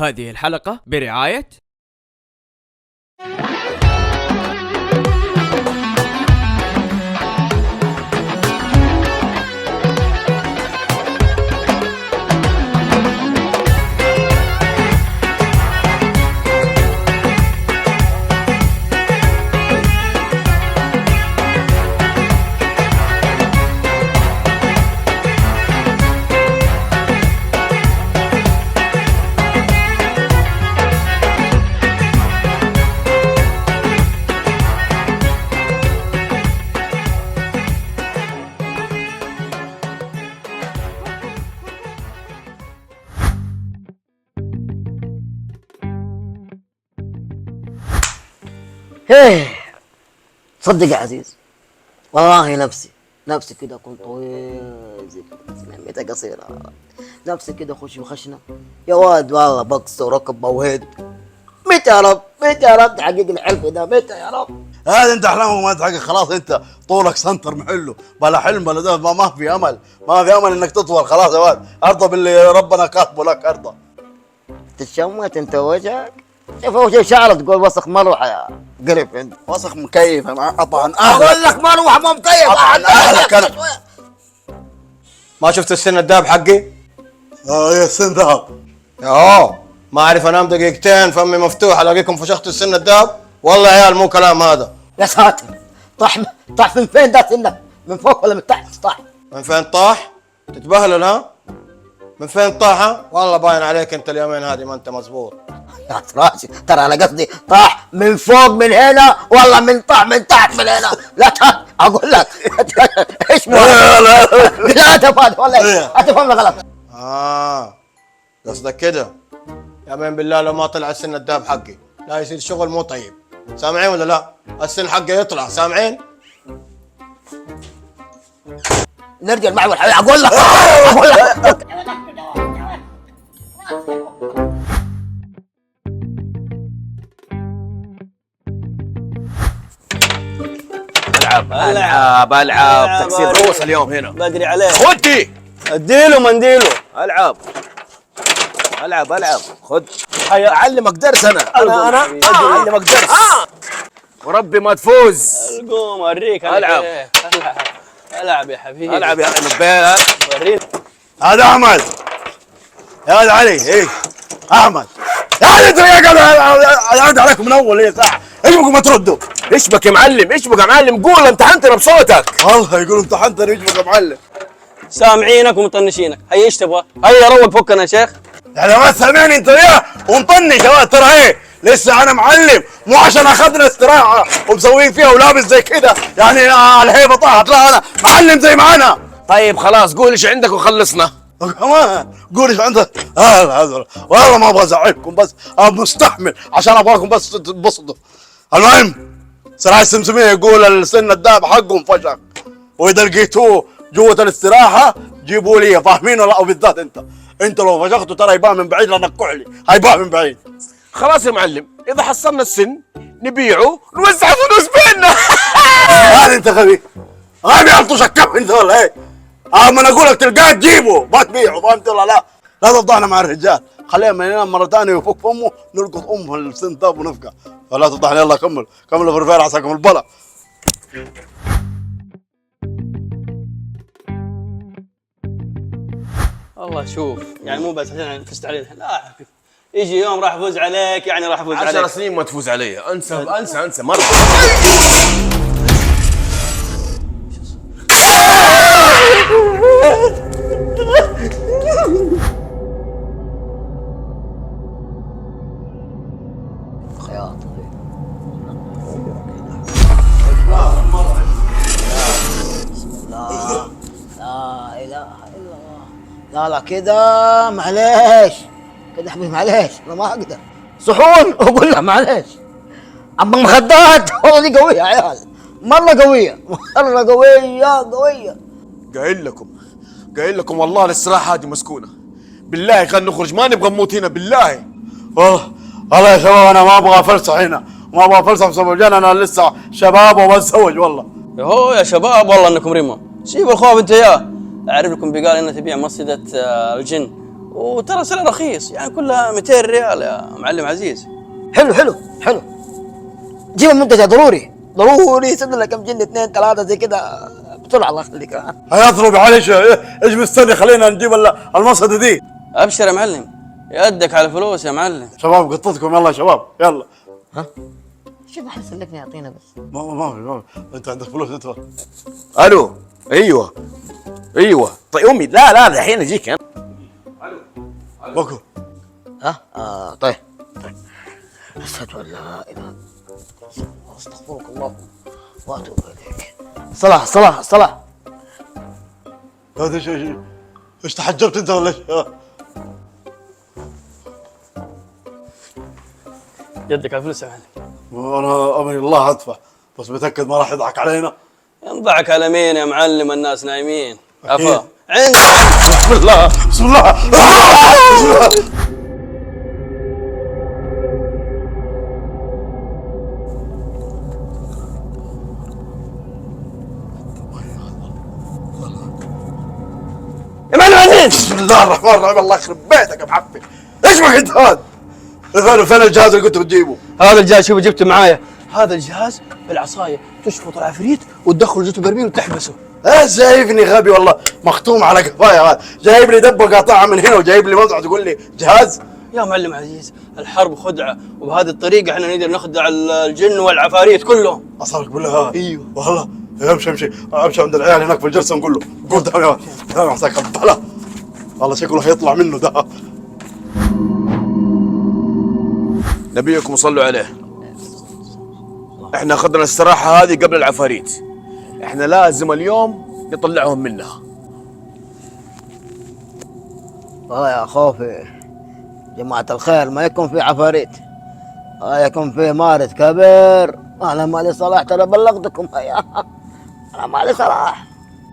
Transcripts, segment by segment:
هذه الحلقة برعاية ايه صدق يا عزيز، والله نفسي كده اكون طويل زي كده، لميتها قصيرة، نفسي كده اخش وخشنة يا واد، والله بقص وركب وهد. متى يا رب تحقق الحلم ده؟ متى يا رب؟ هذا انت احلامك ما تحقق، خلاص انت طولك سنتر محله، بلا حلم بلا ده، ما في امل، ما في امل انك تطول، خلاص يا واد، ارضى باللي ربنا كاتبه لك، ارضى. تتشمت انت وجهك، شوف وجه شعرك تقول وسخ مروحة يا قرف انت. وسخ مكيف طبعا اهلك، اقول لك مروحة مو مكيف طبعا اهلك. انا ما شفت السن الدهب حقي؟ يا سن ذهب. ما اعرف انام دقيقتين فمي مفتوح الاقيكم فشختوا السن الدهب. والله يا عيال مو كلام هذا. يا ساتر، طاح من فين ده سنك؟ من فوق ولا من تحت طاح؟ من فين طاح؟ تتبهلل ها؟ من فين طاح ها؟ والله باين عليك انت اليومين هذه ما انت مزبوط. يا راسي، ترى انا قصدي طاح من فوق من هنا، والله من طاح من تحت من هنا، لا اقول لك ايش لا تفهم والله اتفهم غلط. قصدك كده؟ يا بالله لو ما طلع السن الدهب حقي لا يصير شغل مو طيب. سامعين ولا لا؟ السن حقي يطلع، سامعين؟ نرجع المعول اقول لك العاب تكسير روس اليوم هنا. بدري عليه. خدي اديله منديله. العب خد. اعلمك درس انا اعلمك درس. وربي ما تفوز. قوم اوريك. العب العب يا حبيبي. العب يا نبيل. وريني. هذا احمد، يا ولد علي. ايه احمد، يا ولد انت عليكم من اول ايه ساعه، ايش بكم ما تردوا؟ ايش بك يا معلم؟ قول امتحنتنا بصوتك. والله يقولوا امتحنتني، ايش بك يا معلم؟ سامعينك ومطنشينك. هيا ايش تبغى؟ هيا روق فكنا يا شيخ. يعني ما سامعني انت وياه ومطنش يا ولد، ترى ايه لسه انا معلم، مو عشان اخذنا استراحه ومسوين فيها ولابس زي كده يعني الهيبه طاحت، لا انا معلم زي ما انا. طيب خلاص قول ايش عندك وخلصنا. كمان قول ايش عندك. والله ما ابغى ازعلكم، بس مستحمل عشان ابغاكم بس تتبسطوا. المهم سراج السمسميه يقول السن الدهب حقهم فشخ، واذا لقيتوه جوه الاستراحه جيبوا لي، فاهمين ولا؟ وبالذات انت لو فشختوا ترى يبان من بعيد لانك كحلي، هيبان من بعيد. خلاص يا معلم، اذا حصلنا السن نبيعه نوزع فلوس بيننا. هذا انت غبي عطوشك كم انت ولا ايه؟ اما انا اقول لك تلقاه تجيبه ما تبيعه، فهمت ولا لا؟ لا تفضحنا مع الرجال، خلينا من هنا مره ثانيه ويفك فمه نلقط امه السن ذاب ونفقع، فلا تفضحنا. يلا كملوا في الرفيع عساكم البلا. والله شوف يعني مو بس عشان فزت علينا، لا حبيبي يجي يوم راح افوز عليك، يعني راح افوز عليك 10 سنين ما تفوز علي. انسى مره. لا كده معليش كده حبيبي، معليش انا ما اقدر. صحون اقول له معليش. اما المخدات والله دي قويه يا عيال، مره قويه. قايل لكم والله الاستراحه هذه مسكونه. بالله خلينا نخرج، ما نبغى نموت هنا بالله. والله يا شباب انا ما ابغى افلسع هنا، ما ابغى افلسع بسبب الجنة، انا لسه شباب وبتزوج والله. يهو يا شباب والله انكم رموا، سيبوا الخوف انت ياه. اعرف لكم بقال انها تبيع مصيدة الجن وترى سعر رخيص، يعني كلها 200 ريال يا معلم عزيز. حلو حلو حلو، جيب المنتج ضروري ضروري، سد لك كم جن 2 3 زي كده بسرعه الله يخليك. هيضرب عليش ايش مستني؟ خلينا نجيب المصدة دي. ابشر يا معلم، يدك على فلوس يا معلم. شباب قطتكم يلا يا شباب يلا. ها شوف احنا سلكنا يعطينا بس. ما انت عندك فلوس انت. الو ايوه طيب امي لا الحين اجيك انا. بكو طيب اشهد ان لا اله الا الله استغفرك الله واتوب اليك. صلاح هذا ايش تحجبت انت ولا ايش؟ يدك على فلوس يا معلم. انا امري الله ادفع، بس بتاكد ما راح يضحك علينا. ينضحك على مين يا معلم؟ الناس نايمين. أكيد. عفا عندك. بسم الله بسم الله بسم الله. يا معلم عزيز، بسم الله الرحمن الرحيم. الله يخرب بيتك يا معفن، ايش بك انت هذا؟ فين الجهاز اللي كنت بتجيبه؟ هذا الجهاز شوف جبته معايا. هذا الجهاز بالعصايه تشفط العفريت وتدخله جوه برميل وتحبسه. ايش جايبني غبي والله، مختوم على قفايا هذا، جايب لي دبه قاطعه من هنا وجايب لي مزرعه تقول لي جهاز. يا معلم عزيز، الحرب خدعه، وبهذه الطريقه احنا نقدر نخدع الجن والعفاريت كلهم. اصلك بالله؟ ايوه والله. امشي عند العيال هناك في الجلسه نقول له قول تعال محتاج قبله، والله شكله هيطلع منه ده. نبيكم صلوا عليه. احنا اخذنا الاستراحه هذه قبل العفاريت، احنا لازم اليوم نطلعهم منها. والله يا خوفي جماعة الخير ما يكون في عفاريت، يكون في مارد كبير. انا مالي صلاح، ترى بلغتكم انا مالي صلاح.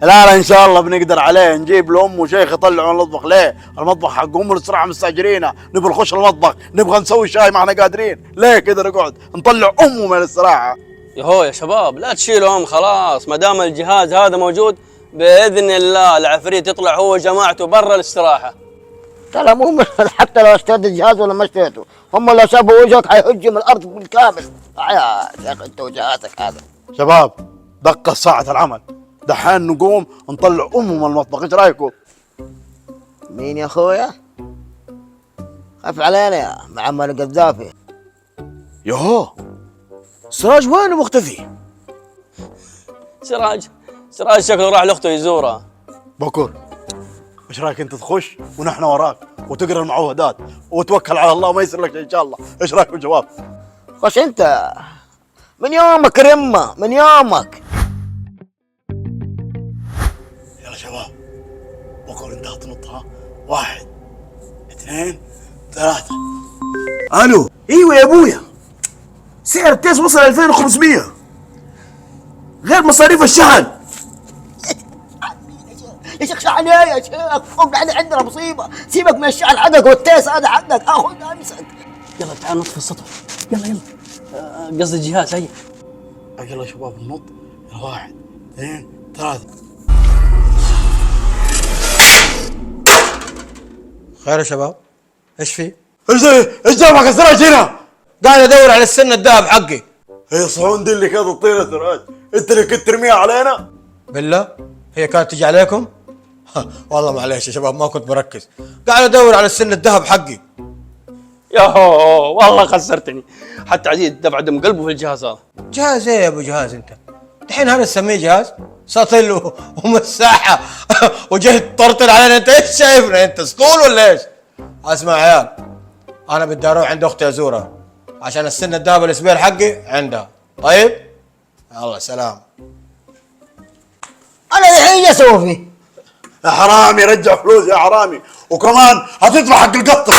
لا ان شاء الله بنقدر عليه، نجيب لام وشيخ يطلعوا المطبخ. ليه؟ المطبخ حقهم الاستراحه مستاجرينه، نبغى نخش المطبخ، نبغى نسوي شاي ما احنا قادرين. ليه كذا نقعد نطلع امه من الاستراحه؟ يهو يا شباب لا تشيلوا هم، خلاص ما دام الجهاز هذا موجود باذن الله العفريت يطلع هو وجماعته برا الاستراحه. ترى مو حتى لو اشتريت الجهاز ولا ما اشتريته، هم لو شافوا وجهك حيهجم الارض بالكامل. يا شيخ انت وجهاتك هذا. شباب دقة ساعة العمل، دحين نقوم نطلع امه من المطبخ، ايش رايكم؟ مين يا اخويا؟ خاف علينا يا معمر القذافي. يهو سراج وين مختفي؟ سراج شكله راح لاخته يزورها. بكر ايش رايك انت تخش ونحن وراك وتقرا المعوهدات وتوكل على الله وما يصير لك شيء ان شاء الله، ايش رايكم شباب؟ خش انت من يومك رمه من يومك. يلا شباب بكر انت تنطها 1 2 3. الو ايوه يا ابويا، سعر التيس وصل 2500 غير مصاريف الشحن. يا شيخ شحن يا شيخ، فوق عندنا مصيبه، سيبك من الشحن حقك والتيس هذا حقك، اخذ امسك. يلا تعال نطفي السطح، يلا قصدي الجهاز. هيا يلا يا شباب ننط. 1 2 3. خير يا شباب، ايش في؟ ايش جابك السراج هنا؟ قاعد ادور على السن الذهب حقي. هي صحون دي اللي كانت تطير السراج، انت اللي كنت ترميها علينا؟ بالله هي كانت تجي عليكم؟ والله معليش يا شباب ما كنت بركز، قاعد ادور على السن الذهب حقي. ياهو والله خسرتني، حتى عزيز دفع دم قلبه في الجهاز هذا. جهاز ايه يا ابو جهاز انت؟ الحين هذا تسميه جهاز؟ ساطل ومساحه وجاي تطرطر علينا، انت ايش شايفنا انت سكول ولا ايش؟ اسمع يا عيال، انا بدي اروح عند اختي ازورها عشان السن الذهب الاسبير حقي عندها. طيب يلا سلام. انا الحين ايش اسوي فيه؟ يا حرامي رجع فلوس يا حرامي، وكمان هتدفع حق القطه.